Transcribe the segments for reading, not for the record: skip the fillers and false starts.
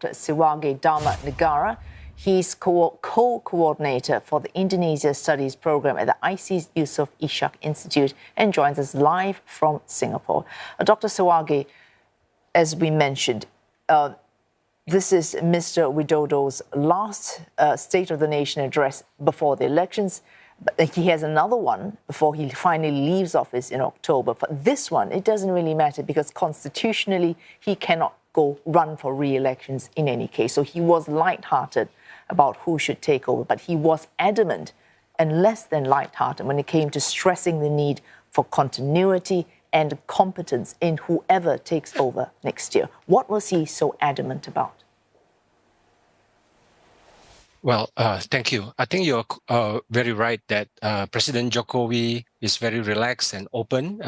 Dr. Siwage Dharma Negara. He's co-coordinator for the Indonesia Studies Programme at the ISEAS Yusof Ishak Institute and joins us live from Singapore. Dr. Siwage, as we mentioned, this is Mr. Widodo's last State of the Nation address before the elections. But he has another one before he finally leaves office in October. For this one, it doesn't really matter because constitutionally he cannot run for re-elections in any case. So he was light-hearted about who should take over, but he was adamant and less than light-hearted when it came to stressing the need for continuity and competence in whoever takes over next year. What was he so adamant about? Well, thank you. I think you're very right that President Jokowi is very relaxed and open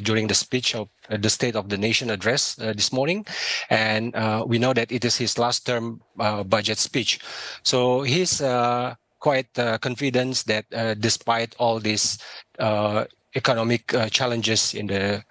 during the speech of the State of the Nation address this morning. And we know that it is his last term budget speech. So he's quite confident that despite all these economic challenges in the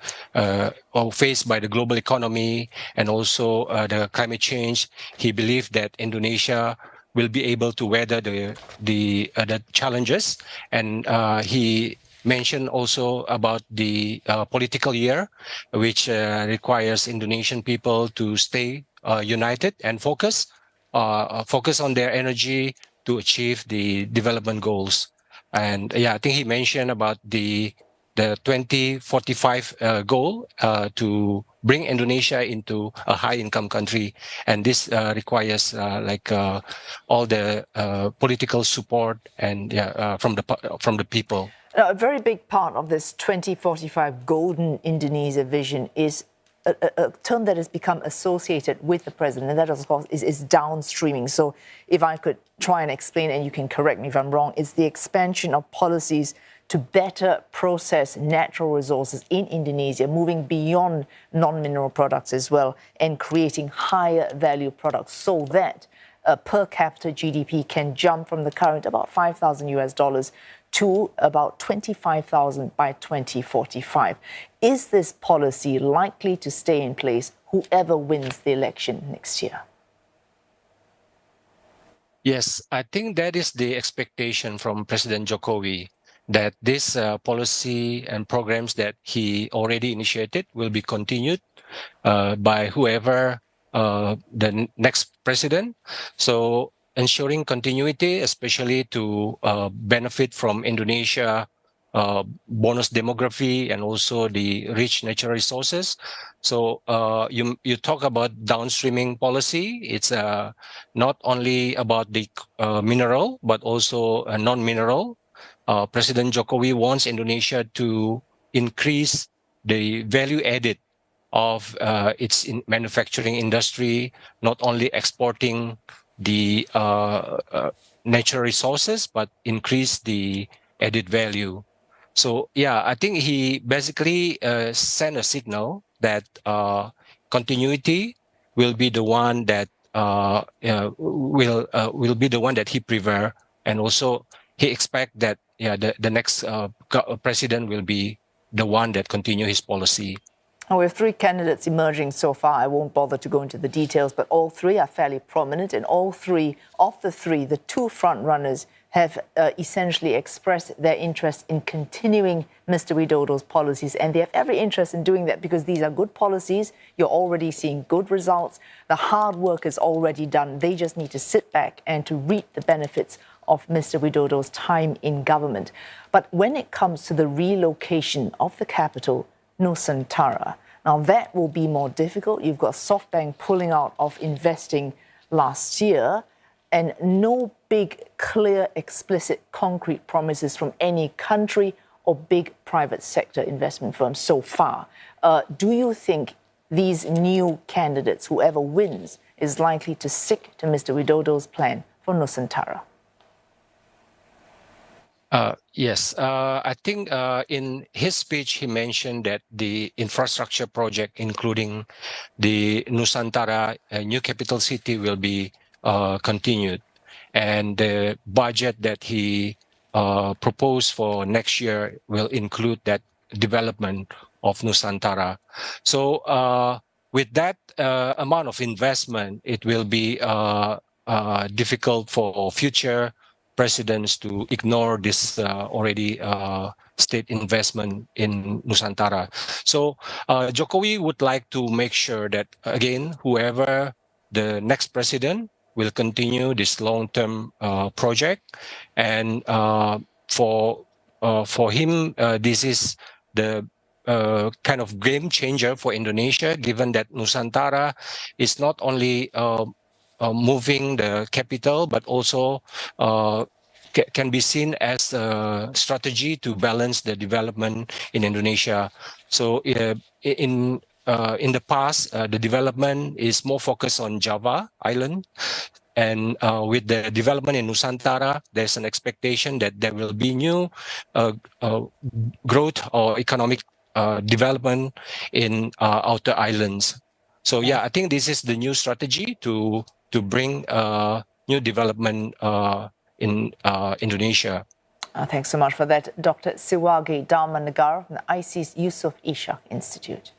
faced by the global economy and also the climate change, he believed that Indonesia will be able to weather the challenges. And he mentioned also about the political year, which requires Indonesian people to stay united and focus on their energy to achieve the development goals. And yeah, I think he mentioned about the 2045 goal to bring Indonesia into a high-income country, and this requires all the political support and from the people. A very big part of this 2045 Golden Indonesia vision is a term that has become associated with the president, and that, of course, is downstreaming. So if I could try and explain, and you can correct me if I'm wrong, it's the expansion of policies to better process natural resources in Indonesia, moving beyond non-mineral products as well, and creating higher value products so that per capita GDP can jump from the current about $5,000 to about 25,000 by 2045. Is this policy likely to stay in place whoever wins the election next year? Yes, I think that is the expectation from President Jokowi, that this policy and programs that he already initiated will be continued by whoever the next president. So ensuring continuity, especially to benefit from Indonesia bonus demography and also the rich natural resources. So you talk about downstreaming policy. It's not only about the mineral, but also non-mineral. President Jokowi wants Indonesia to increase the value added of its manufacturing industry, not only exporting the natural resources, but increase the added value. So yeah, I think he basically sent a signal that continuity will be the one that will be the one that he prefer, and also he expect that the next president will be the one that continue his policy. We have three candidates emerging so far. I won't bother to go into the details, but all three are fairly prominent, and all three of the two front runners have essentially expressed their interest in continuing Mr. Widodo's policies, and they have every interest in doing that because these are good policies. You're already seeing good results. The hard work is already done. They just need to sit back and to reap the benefits of Mr. Widodo's time in government. But when it comes to the relocation of the capital, Nusantara, now that will be more difficult. You've got SoftBank pulling out of investing last year, and no big, clear, explicit, concrete promises from any country or big private sector investment firms so far. Do you think these new candidates, whoever wins, is likely to stick to Mr. Widodo's plan for Nusantara? Yes, I think in his speech, he mentioned that the infrastructure project, including the Nusantara new capital city, will be continued. And the budget that he proposed for next year will include that development of Nusantara. So with that amount of investment, it will be difficult for future presidents to ignore this already state investment in Nusantara. So Jokowi would like to make sure that, again, whoever the next president will continue this long-term project. And for him, this is the kind of game changer for Indonesia, given that Nusantara is not only moving the capital, but also can be seen as a strategy to balance the development in Indonesia. So in the past, the development is more focused on Java Island. And with the development in Nusantara, there's an expectation that there will be new growth or economic development in outer islands. So yeah, I think this is the new strategy to bring new development in Indonesia. Thanks so much for that, Dr. Siwage Dharma Negara from the ISEAS Yusof Ishak Institute.